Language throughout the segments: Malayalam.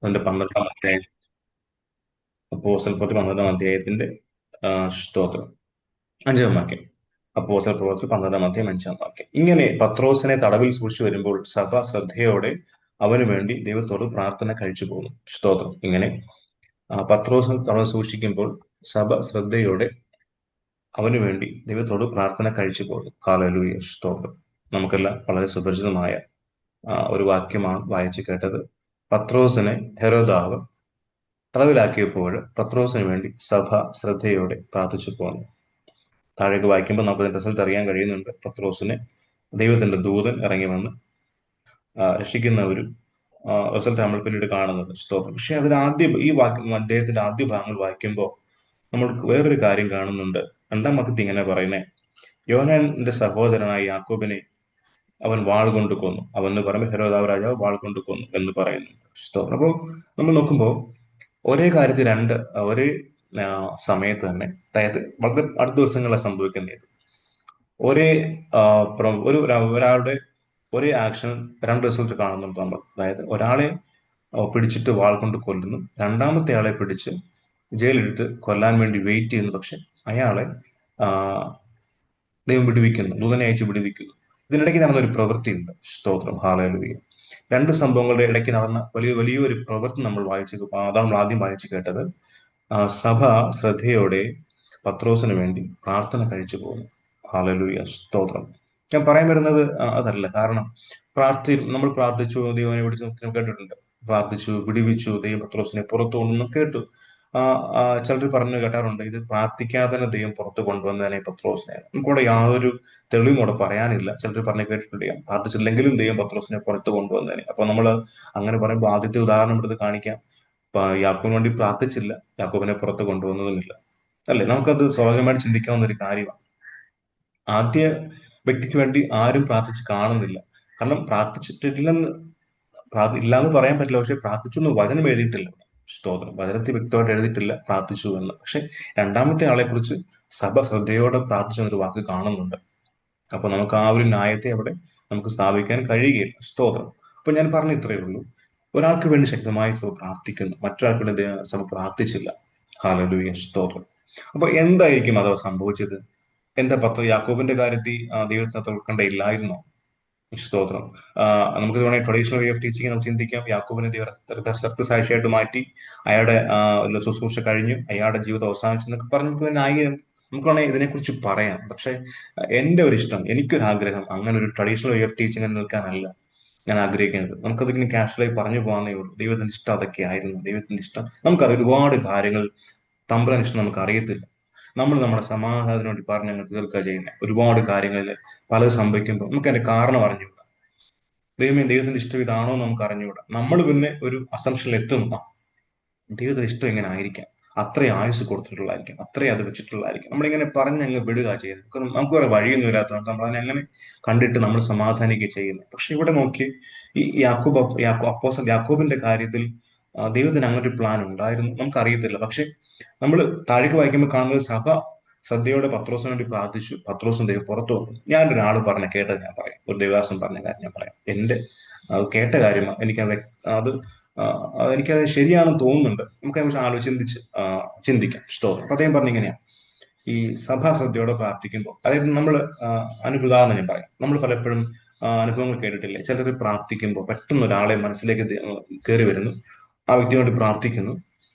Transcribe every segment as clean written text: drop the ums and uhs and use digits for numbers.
അതിന്റെ 12-ാം അധ്യായം, അപ്പോസ്തല പ്രവൃത്തി 12-ാം അധ്യായത്തിന്റെ സ്തോത്രം 5-ാം വാക്യം. അപ്പോസ്തല പ്രവൃത്തി 12-ാം അധ്യായം 5-ാം വാക്യം. ഇങ്ങനെ പത്രോസിനെ തടവിൽ സൂക്ഷിച്ചു വരുമ്പോൾ സഭ ശ്രദ്ധയോടെ അവന് വേണ്ടി ദൈവത്തോട് പ്രാർത്ഥന കഴിച്ചു പോകുന്നു. സ്തോത്രം. ഇങ്ങനെ പത്രോസിനെ തടവിൽ സൂക്ഷിക്കുമ്പോൾ സഭ ശ്രദ്ധയോടെ അവന് വേണ്ടി ദൈവത്തോട് പ്രാർത്ഥന കഴിച്ചു പോകുന്നു. ഹല്ലേലൂയ, സ്തോത്രം. നമുക്കെല്ലാം വളരെ സുപരിചിതമായ ഒരു വാക്യമാണ് വായിച്ചു കേട്ടത്. പത്രോസിനെ ഹെരോദാവ് തടവിലാക്കിയപ്പോൾ പത്രോസിന് വേണ്ടി സഭ ശ്രദ്ധയോടെ പ്രാർത്ഥിച്ചു പോകുന്നു. താഴേക്ക് വായിക്കുമ്പോൾ നമുക്ക് അതിന്റെ റിസൾട്ട് അറിയാൻ കഴിയുന്നുണ്ട്. പത്രോസിനെ ദൈവത്തിന്റെ ദൂതൻ ഇറങ്ങി വന്ന് രക്ഷിക്കുന്ന ഒരു റിസൾട്ട് നമ്മൾ പിന്നീട് കാണുന്നത്. സ്തോത്രം. പക്ഷെ അതിനാദ്യം ഈ വാക്യം, അദ്ദേഹത്തിന്റെ ആദ്യ ഭാഗങ്ങൾ വായിക്കുമ്പോൾ നമ്മൾക്ക് വേറൊരു കാര്യം കാണുന്നുണ്ട്. 2-ാം വാക്യത്തിൽ ഇങ്ങനെ പറയുന്നേ, യോഹന്നാന്റെ സഹോദരനായ യാക്കോബിനെ അവൻ വാൾ കൊണ്ട് കൊന്നു. അവൻ എന്ന് പറയുമ്പോൾ ഹെരോദാവ് രാജാവ് വാൾ കൊണ്ട് കൊന്നു എന്ന് പറയുന്നു. സ്തോത്രം. അപ്പോൾ നമ്മൾ നോക്കുമ്പോൾ ഒരേ കാര്യത്തിൽ ഒരേ സമയത്ത് തന്നെ, അതായത് വളരെ അടുത്ത ദിവസങ്ങളെ സംഭവിക്കുന്നത്, ഒരേ ഒരാളുടെ ഒരേ ആക്ഷൻ രണ്ട് റിസൾട്ട് കാണുന്നുണ്ട് നമ്മൾ. അതായത് ഒരാളെ പിടിച്ചിട്ട് വാൾ കൊണ്ട് കൊല്ലുന്നു, രണ്ടാമത്തെ ആളെ പിടിച്ച് ജയിലിലിട്ട് കൊല്ലാൻ വേണ്ടി വെയിറ്റ് ചെയ്യുന്നു. പക്ഷെ അയാളെ ആ, ദൈവം വിടുവിക്കുന്നു, ദൂതനെ അയച്ച് വിടുവിക്കുന്നു. ഇതിനിടയ്ക്ക് നടന്ന ഒരു പ്രവൃത്തിയുണ്ട്. സ്തോത്രം. ഹല്ലേലൂയ. രണ്ട് സംഭവങ്ങളുടെ ഇടയ്ക്ക് നടന്ന വലിയൊരു പ്രവൃത്തി നമ്മൾ അതാണ് നമ്മൾ ആദ്യം വായിച്ചു കേട്ടത്. സഭ ശ്രദ്ധയോടെ പത്രോസിന് വേണ്ടി പ്രാർത്ഥന കഴിച്ചു പോകുന്നു. ഹല്ലേലൂയ, സ്തോത്രം. ഞാൻ പറയാൻ വരുന്നത് അതല്ല. കാരണം നമ്മൾ പ്രാർത്ഥിച്ചു, ദൈവനെ വിളിച്ചു കേട്ടിട്ടുണ്ട്. പ്രാർത്ഥിച്ചു, വിടുവിച്ചു, ദൈവം പത്രോസിനെ പുറത്തു കൊണ്ടുവന്നു കേട്ടു. ചിലർ പറഞ്ഞു കേട്ടാറുണ്ട്, ഇത് പ്രാർത്ഥിക്കാതെ തന്നെ ദൈവം പുറത്ത് കൊണ്ടുവന്നതിനെ പത്രോസിനെ. നമുക്കിവിടെ യാതൊരു തെളിവും ഇവിടെ പറയാനില്ല. ചിലർ പറഞ്ഞു കേട്ടിട്ടുണ്ട്, പ്രാർത്ഥിച്ചില്ലെങ്കിലും ദൈവം പത്രോസിനെ പുറത്ത് കൊണ്ടുവന്നതിനെ. അപ്പൊ നമ്മൾ അങ്ങനെ പറയുമ്പോൾ ആദ്യത്തെ ഉദാഹരണം എടുത്ത് കാണിക്കാം. യാക്കോബിന് വേണ്ടി പ്രാർത്ഥിച്ചില്ല, യാക്കോബിനെ പുറത്ത് കൊണ്ടുവന്നതുമില്ല. അല്ലെ? നമുക്കത് സ്വാഭാവികമായിട്ട് ചിന്തിക്കാവുന്ന ഒരു കാര്യമാണ്. ആദ്യ വ്യക്തിക്ക് വേണ്ടി ആരും പ്രാർത്ഥിച്ച് കാണുന്നില്ല. കാരണം പ്രാർത്ഥിച്ചിട്ടില്ലെന്ന് ഇല്ലാന്ന് പറയാൻ പറ്റില്ല. പക്ഷെ പ്രാർത്ഥിച്ചു എന്ന് വചനം എഴുതിയിട്ടില്ല. സ്തോത്രം. വചനത്തിൽ വ്യക്തമായിട്ട് എഴുതിയിട്ടില്ല പ്രാർത്ഥിച്ചു എന്ന്. പക്ഷെ രണ്ടാമത്തെ ആളെ കുറിച്ച് സഭ ശ്രദ്ധയോടെ പ്രാർത്ഥിച്ചു എന്നൊരു വാക്ക് കാണുന്നുണ്ട്. അപ്പൊ നമുക്ക് ആ ഒരു ന്യായത്തെ അവിടെ നമുക്ക് സ്ഥാപിക്കാൻ കഴിയുകയില്ല. സ്തോത്രം. അപ്പൊ ഞാൻ പറഞ്ഞ ഇത്രയേ ഉള്ളൂ. ഒരാൾക്ക് വേണ്ടി ശക്തമായി സഭ പ്രാർത്ഥിക്കുന്നു, മറ്റൊരാൾക്ക് വേണ്ടി സഭ പ്രാർത്ഥിച്ചില്ല. ഹല്ലേലൂയ, സ്തോത്രം. അപ്പൊ എന്തായിരിക്കും അഥവാ സംഭവിച്ചത്? എന്താ യാക്കോബിന്റെ കാര്യത്തിൽ ദൈവത്തിന് തോൽക്കണ്ടയില്ലായിരുന്നോ? സ്തോത്രം. നമുക്ക് വേണമെങ്കിൽ ട്രഡീഷണൽ വേ ഓഫ് ടീച്ചിങ് നമുക്ക് ചിന്തിക്കാം. യാക്കോബിനെ രക്തസാക്ഷിയായിട്ട് മാറ്റി, അയാളുടെ ശുശ്രൂഷ കഴിഞ്ഞു, അയാളുടെ ജീവിതം അവസാനിച്ചു എന്നൊക്കെ പറഞ്ഞ് നമുക്ക് നമുക്ക് വേണമെങ്കിൽ ഇതിനെക്കുറിച്ച് പറയാം. പക്ഷെ എന്റെ ഒരു ഇഷ്ടം, എനിക്കൊരു ആഗ്രഹം അങ്ങനെ ഒരു ട്രഡീഷണൽ വേ ഓഫ് ടീച്ചിങ് നിൽക്കാനല്ല ഞാൻ ആഗ്രഹിക്കുന്നത്. നമുക്കതിങ്ങനെ കാഷ്വലായി പറഞ്ഞു പോകാന്നേ ഉള്ളൂ. ദൈവത്തിന്റെ ഇഷ്ടം അതൊക്കെ ആയിരുന്നു. ദൈവത്തിന്റെ ഇഷ്ടം നമുക്കറിയാം. ഒരുപാട് കാര്യങ്ങൾ തമ്പുരാൻ ഇഷ്ടം നമുക്ക് അറിയത്തില്ല. നമ്മൾ നമ്മുടെ സമാധാനത്തിന് വേണ്ടി പറഞ്ഞ് അങ്ങ് തീർക്കുക ചെയ്യുന്നത്. ഒരുപാട് കാര്യങ്ങളിൽ പലത് സംഭവിക്കുമ്പോൾ നമുക്ക് അതിന്റെ കാരണം അറിഞ്ഞുകൂടാ. ദൈവത്തിന്റെ ഇഷ്ടം ഇതാണോ എന്ന് നമുക്ക് അറിഞ്ഞുകൂടാ. നമ്മൾ പിന്നെ ഒരു അസംഷനിൽ എത്തുന്നു, ദൈവത്തിന്റെ ഇഷ്ടം എങ്ങനെ ആയിരിക്കാം, അത്രയും ആയുസ് കൊടുത്തിട്ടുള്ളതായിരിക്കും, അത്രയും അത് വെച്ചിട്ടുള്ളതായിരിക്കും. നമ്മളിങ്ങനെ പറഞ്ഞ് അങ്ങ് വിടുക ചെയ്യുന്നത്. നമുക്ക് വേറെ വഴിയൊന്നും ഇല്ലാത്തതുകൊണ്ട് നമ്മൾ അതിനെ അങ്ങനെ കണ്ടിട്ട് നമ്മൾ സമാധാനിക്കുക ചെയ്യുന്നത്. പക്ഷെ ഇവിടെ നോക്കി, ഈ യാക്കോബിന്റെ കാര്യത്തിൽ ദൈവത്തിന് അങ്ങനെ ഒരു പ്ലാൻ ഉണ്ടായിരുന്നു, നമുക്കറിയത്തില്ല. പക്ഷെ നമ്മൾ താഴേക്ക് വായിക്കുമ്പോൾ കാണുന്നത്, സഭ ശ്രദ്ധയോടെ പത്രോസിന് വേണ്ടി പ്രാർത്ഥിച്ചു, പത്രോസും ദൈവം പുറത്തു വന്നു. ഞാനൊരാൾ പറഞ്ഞ കേട്ടത് ഞാൻ പറയാം, ഒരു ദേവദാസൻ പറഞ്ഞ കാര്യം ഞാൻ പറയാം. എന്റെ കേട്ട കാര്യമാണ്. അത് എനിക്കത് ശരിയാണെന്ന് തോന്നുന്നുണ്ട്. നമുക്ക് അതിനെക്കുറിച്ച് ചിന്തിക്കാം. സ്തോത്രം. അപ്പൊ അദ്ദേഹം പറഞ്ഞിങ്ങനെയാ, ഈ സഭാ ശ്രദ്ധയോടെ പ്രാർത്ഥിക്കുമ്പോൾ, അതായത് നമ്മൾ അനുഭവം ഞാൻ പറയാം. നമ്മൾ പലപ്പോഴും അനുഭവങ്ങൾ കേട്ടിട്ടില്ലേ? ചിലർ പ്രാർത്ഥിക്കുമ്പോൾ പെട്ടെന്ന് ഒരാളെ മനസ്സിലേക്ക് കയറി വരുന്നു, ആ വ്യക്തിക്ക് വേണ്ടി പ്രാർത്ഥിക്കുന്നു,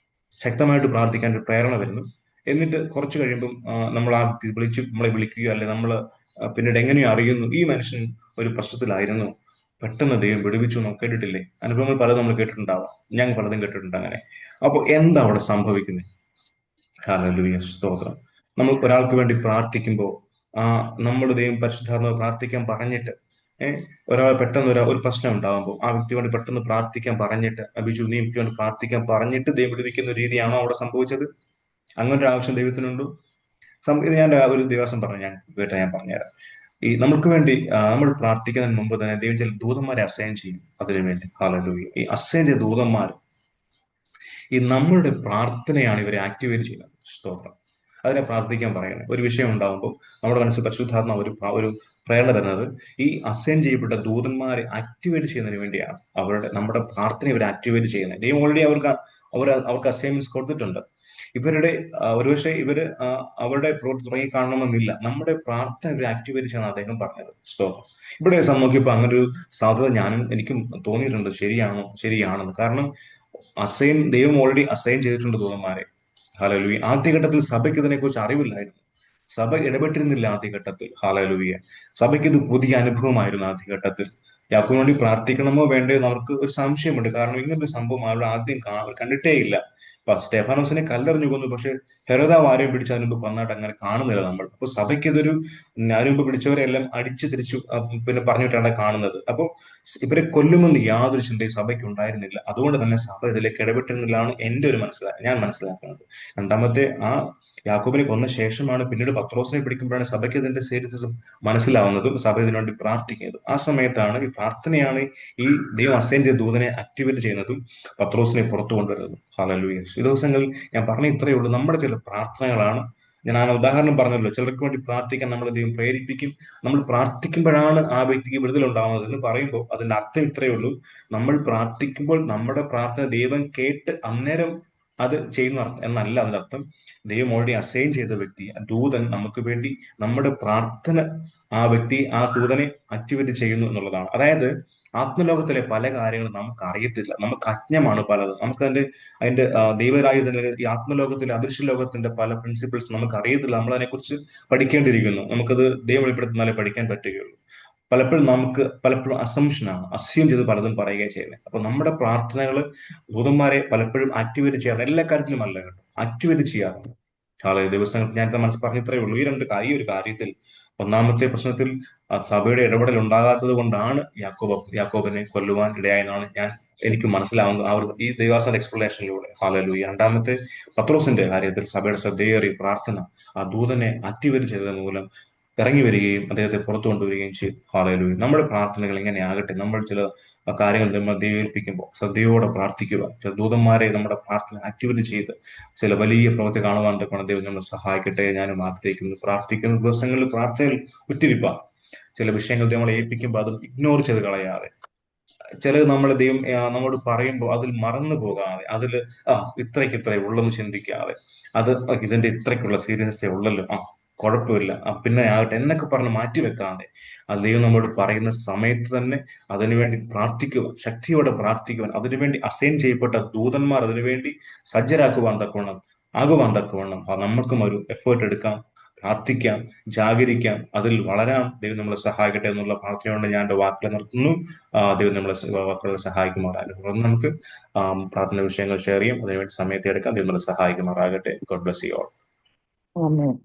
ശക്തമായിട്ട് പ്രാർത്ഥിക്കാൻ ഒരു പ്രേരണ വരുന്നു. എന്നിട്ട് കുറച്ച് കഴിയുമ്പം നമ്മൾ ആ വ്യക്തി നമ്മളെ വിളിക്കുകയോ, അല്ലെ നമ്മൾ പിന്നീട് എങ്ങനെയോ അറിയുന്നു ഈ മനുഷ്യൻ ഒരു പ്രശ്നത്തിലായിരുന്നു, പെട്ടെന്ന് ദൈവം വിടുവിച്ചു എന്നൊക്കെ കേട്ടിട്ടില്ലേ? അനുഭവങ്ങൾ പലതും നമ്മൾ കേട്ടിട്ടുണ്ടാവാം. ഞാൻ പലതും കേട്ടിട്ടുണ്ട് അങ്ങനെ. അപ്പോൾ എന്താ അവിടെ സംഭവിക്കുന്നത്? ഹല്ലേലൂയ, സ്തോത്രം. നമ്മൾ ഒരാൾക്ക് വേണ്ടി പ്രാർത്ഥിക്കുമ്പോൾ, ആ നമ്മുടെ ദൈവം പരിശുദ്ധാത്മാവ് പ്രാർത്ഥിക്കാൻ പറഞ്ഞിട്ട്, ഒരാൾ പെട്ടെന്ന് ഒരു പ്രശ്നം ഉണ്ടാകുമ്പോൾ ആ വ്യക്തി വേണ്ടി പെട്ടെന്ന് പ്രാർത്ഥിക്കാൻ പറഞ്ഞിട്ട്, അഭിജു നീ വ്യക്തി വേണ്ടി പ്രാർത്ഥിക്കാൻ പറഞ്ഞിട്ട് ദൈവം വിടുവിക്കുന്ന രീതിയാണോ അവിടെ സംഭവിച്ചത്? അങ്ങനെ ഒരു ആവശ്യം ദൈവത്തിനുണ്ടോ? ഇത് ഞാൻ ഒരു ദിവസം പറഞ്ഞു, ഞാൻ പറഞ്ഞുതരാം. ഈ നമുക്ക് വേണ്ടി നമ്മൾ പ്രാർത്ഥിക്കുന്നതിന് മുമ്പ് തന്നെ ദൈവം ചില ദൂതന്മാരെ അസൈൻ ചെയ്യും അതിനു വേണ്ടി. ഹല്ലേലൂയ. ഈ അസൈൻ ചെയ്ത ദൂതന്മാർ ഈ നമ്മളുടെ പ്രാർത്ഥനയാണ് ഇവരെ ആക്ടിവേറ്റ് ചെയ്യുന്നത്. സ്തോത്രം. അതിനെ പ്രാർത്ഥിക്കാൻ പറയുന്നത്. ഒരു വിഷയം ഉണ്ടാകുമ്പോൾ നമ്മുടെ മനസ്സിൽ പരിശുദ്ധാത്മാവ് ഒരു പ്രേരണ തരുന്നത് ഈ അസൈൻ ചെയ്യപ്പെട്ട ദൂതന്മാരെ ആക്ടിവേറ്റ് ചെയ്യുന്നതിന് വേണ്ടിയാണ്. നമ്മുടെ പ്രാർത്ഥന ഇവരെ ആക്ടിവേറ്റ് ചെയ്യുന്നത്. ദൈവം ഓൾറെഡി അവർക്ക് അസൈൻമെന്റ്സ് കൊടുത്തിട്ടുണ്ട്. ഇവരുടെ ഒരുപക്ഷെ ഇവര് അവരുടെ പ്രവൃത്തി തുടങ്ങി കാണണമെന്നില്ല. നമ്മുടെ പ്രാർത്ഥന ഇവരെ ആക്ടിവേറ്റ് ചെയ്യണം അദ്ദേഹം പറഞ്ഞത്. സ്തോത്രം. ഇവിടെ നോക്കിയപ്പോൾ അങ്ങനെ ഒരു സാധ്യത എനിക്കും തോന്നിയിട്ടുണ്ട്. ശരിയാണെന്ന്. കാരണം ദൈവം ഓൾറെഡി അസൈൻ ചെയ്തിട്ടുണ്ട് ദൂതന്മാരെ. ഹല്ലേലൂയ. ആദ്യഘട്ടത്തിൽ സഭയ്ക്ക് ഇതിനെക്കുറിച്ച് അറിവില്ലായിരുന്നു. സഭ ഇടപെട്ടിരുന്നില്ല ആദ്യഘട്ടത്തിൽ. ഹല്ലേലൂയ. സഭയ്ക്ക് ഇത് പുതിയ അനുഭവമായിരുന്നു ആദ്യഘട്ടത്തിൽ. യാക്കോബിന് വേണ്ടി പ്രാർത്ഥിക്കണമോ വേണ്ടയോ എന്ന് അവർക്ക് ഒരു സംശയമുണ്ട്. കാരണം ഇങ്ങനൊരു സംഭവം അവരുടെ ആദ്യം കണ്ടിട്ടേ ഇല്ല. ഇപ്പൊ സ്റ്റെഫാനോസിനെ കല്ലെറിഞ്ഞു കൊന്നു, പക്ഷെ ഹെരോദാവ് ആരെയും പിടിച്ച് അതിന് മുമ്പ് കൊന്നായിട്ട് അങ്ങനെ കാണുന്നില്ല നമ്മൾ. അപ്പൊ സഭയ്ക്ക് ഇതൊരു അതിന് മുമ്പ് പിടിച്ചവരെല്ലാം അടിച്ചു തിരിച്ചു പിന്നെ പറഞ്ഞിട്ടാണ് കാണുന്നത്. അപ്പൊ ഇവരെ കൊല്ലുമെന്ന് യാതൊരു ചിന്തയും സഭയ്ക്ക് ഉണ്ടായിരുന്നില്ല. അതുകൊണ്ട് തന്നെ സഭ ഇതിലേക്ക് ഇടപെട്ടിരുന്നില്ലാണ് ഞാൻ മനസ്സിലാക്കുന്നത്. രണ്ടാമത്തെ യാക്കോബിനെ കൊന്ന ശേഷമാണ് പിന്നീട് പത്രോസിനെ പിടിക്കുമ്പോഴാണ് സഭയ്ക്ക് ഇതിന്റെ സീരിയസ്നെസ് മനസ്സിലാവുന്നതും സഭ ഇതിനുവേണ്ടി പ്രാർത്ഥിക്കുന്നതും. ആ സമയത്താണ് ഈ പ്രാർത്ഥനയാണ് ഈ ദൈവം അസൈൻ ചെയ്ത ദൂതനെ ആക്ടിവേറ്റ് ചെയ്യുന്നതും പത്രോസിനെ പുറത്തു കൊണ്ടുവരുന്നതും. ഹല്ലേലൂയ. ഈ ദിവസങ്ങളിൽ ഞാൻ പറഞ്ഞ ഇത്രയേ ഉള്ളൂ. നമ്മുടെ ചില പ്രാർത്ഥനകളാണ്, ഞാൻ ഉദാഹരണം പറഞ്ഞല്ലോ, ചിലർക്ക് വേണ്ടി പ്രാർത്ഥിക്കാൻ നമ്മൾ ദൈവം പ്രേരിപ്പിക്കും. നമ്മൾ പ്രാർത്ഥിക്കുമ്പോഴാണ് ആ വ്യക്തിക്ക് വിടുതൽ ഉണ്ടാവുന്നത് എന്ന് പറയുമ്പോൾ അതിന്റെ അർത്ഥം ഇത്രയേ ഉള്ളൂ. നമ്മൾ പ്രാർത്ഥിക്കുമ്പോൾ നമ്മുടെ പ്രാർത്ഥന ദൈവം കേട്ട് അന്നേരം അത് ചെയ്യുന്ന എന്നല്ല അതിന്റെ അർത്ഥം. ദൈവം ഓൾറെഡി അസൈൻ ചെയ്ത വ്യക്തി ദൂതൻ നമുക്ക് വേണ്ടി നമ്മുടെ പ്രാർത്ഥന ആ ദൂതനെ ആക്ടിവേറ്റ് ചെയ്യുന്നു എന്നുള്ളതാണ്. അതായത് ആത്മലോകത്തിലെ പല കാര്യങ്ങളും നമുക്ക് അറിയത്തില്ല, നമുക്ക് അജ്ഞമാണ് പലതും. അതിന്റെ ദൈവരാജ്യത്തിന്റെ ഈ ആത്മലോകത്തിലെ അദൃശ്യ ലോകത്തിന്റെ പല പ്രിൻസിപ്പിൾസ് നമുക്ക് അറിയത്തില്ല. നമ്മൾ അതിനെക്കുറിച്ച് പഠിക്കേണ്ടിയിരിക്കുന്നു. നമുക്കത് ദൈവം വെളിപ്പെടുത്തുന്നാലേ പഠിക്കാൻ പറ്റുകയുള്ളൂ. പലപ്പോഴും അസ്യൂം ചെയ്ത് പലതും പറയുകയാണ് ചെയ്യുന്നത്. അപ്പൊ നമ്മുടെ പ്രാർത്ഥനകൾ ദൂതന്മാരെ പലപ്പോഴും ആക്ടിവേറ്റ് ചെയ്യാറ്, എല്ലാ കാര്യത്തിലും അല്ല കേട്ടോ, ആക്ടിവേറ്റ് ചെയ്യാറുണ്ട്. ദിവസങ്ങൾ ഞാൻ മനസ്സിൽ പറഞ്ഞത്രേ ഉള്ളൂ. ഈ ഒരു കാര്യത്തിൽ ഒന്നാമത്തെ പ്രശ്നത്തിൽ സഭയുടെ ഇടപെടൽ ഉണ്ടാകാത്തത് കൊണ്ടാണ് യാക്കോബിനെ കൊല്ലുവാൻ ഇടയായെന്നാണ് എനിക്ക് മനസ്സിലാവുന്നത് ഈ ദൈവാസന എക്സ്പ്ലനേഷനിലൂടെ. ഹല്ലേലൂയ. രണ്ടാമത്തെ പത്രോസിന്റെ കാര്യത്തിൽ സഭയുടെ ശ്രദ്ധേറിയ പ്രാർത്ഥന ആ ദൂതനെ ആക്ടിവേറ്റ് ചെയ്തത് മൂലം ഇറങ്ങി വരികയും അദ്ദേഹത്തെ പുറത്തു കൊണ്ടുവരികയും ചെയ്തു. ഹല്ലേലൂയ. നമ്മുടെ പ്രാർത്ഥനകൾ എങ്ങനെ ആകട്ടെ, നമ്മൾ ചില കാര്യങ്ങൾ നമ്മൾ ദൈവേൽപ്പിക്കുമ്പോൾ ശ്രദ്ധയോടെ പ്രാർത്ഥിക്കുക. ചില ദൂതന്മാരെ നമ്മുടെ പ്രാർത്ഥന ആക്ടിവേറ്റ് ചെയ്ത് ചില വലിയ പ്രവൃത്തി കാണുവാൻ തക്കണം ദൈവം നമ്മൾ സഹായിക്കട്ടെ. ഞാനും ആഗ്രഹിക്കുന്നു. പ്രാർത്ഥിക്കുന്ന ദിവസങ്ങളിൽ പ്രാർത്ഥനയിൽ ഉറ്റിരിപ്പാൻ ചില വിഷയങ്ങൾ നമ്മളെ ഏൽപ്പിക്കുമ്പോൾ അത് ഇഗ്നോർ ചെയ്ത് കളയാതെ, ചിലത് നമ്മൾ ദൈവം നമ്മോട് പറയുമ്പോൾ അതിൽ മറന്നു പോകാതെ, അതിൽ ഇത്രയ്ക്ക് ഉള്ളെന്ന് ചിന്തിക്കാതെ, ഇതിന്റെ ഇത്രയ്ക്കുള്ള സീരിയസ്നസ് ഉള്ളല്ലോ, കുഴപ്പമില്ല, പിന്നെ ആകട്ടെ എന്നൊക്കെ പറഞ്ഞ് മാറ്റിവെക്കാതെ, അത് ദൈവം നമ്മോട് പറയുന്ന സമയത്ത് തന്നെ അതിനുവേണ്ടി പ്രാർത്ഥിക്കുക, ശക്തിയോടെ പ്രാർത്ഥിക്കുവാൻ, അതിനുവേണ്ടി അസൈൻ ചെയ്യപ്പെട്ട ദൂതന്മാർ അതിനുവേണ്ടി ആകുവാൻ തക്കവണ്ണം നമുക്കും ഒരു എഫേർട്ട് എടുക്കാം, പ്രാർത്ഥിക്കാം, ജാഗരിക്കാം, അതിൽ വളരാം. ദൈവം നമ്മളെ സഹായിക്കട്ടെ എന്നുള്ള പ്രാർത്ഥനയോടെ ഞാൻ എന്റെ വാക്കുകൾ നിർത്തുന്നു. ദൈവം നമ്മളെ വാക്കുകളെ സഹായിക്കുമാറാകട്ടെ. തുടർന്ന് നമുക്ക് പ്രാർത്ഥന വിഷയങ്ങൾ ഷെയർ ചെയ്യാം. അതിനുവേണ്ടി സമയത്തെ എടുക്കാം. ദൈവം നമ്മളെ സഹായിക്കുമാറാകട്ടെ. God bless you all. Amen.